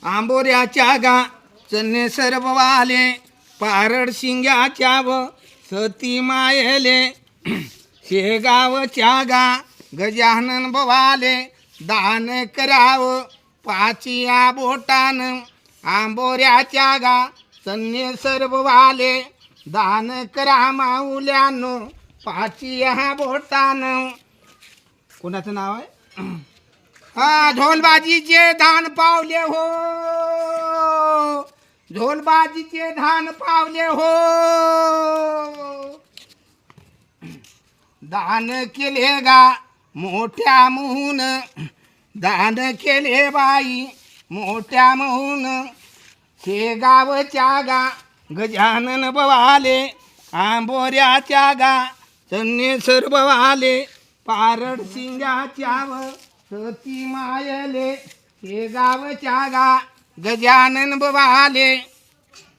आंबोऱ्याच्या गा चन्ने सर्व वाले पारड शिंग्याच्या व सती मायले शेगावच्या गा गजानन बवाले दान कराव पाचिया बोटान आंबोऱ्याच्या गा चन्ने सर्व वाले दान करा माऊल्यानो पाचिया बोटान. कोणाचं नाव आहे? हा, ढोलबाजीचे धान पावले हो, ढोलबाजीचे धान पावले हो. दान केले गा मोठ्या महून, दान केले बाई मोठ्या महून. शेगावच्या गा गजानन बवाले आंबोऱ्याच्या गा चन्ने सर्व वाले पारड शिंगाच्या व सती मायले शेगावच्या गा गजानन बवाले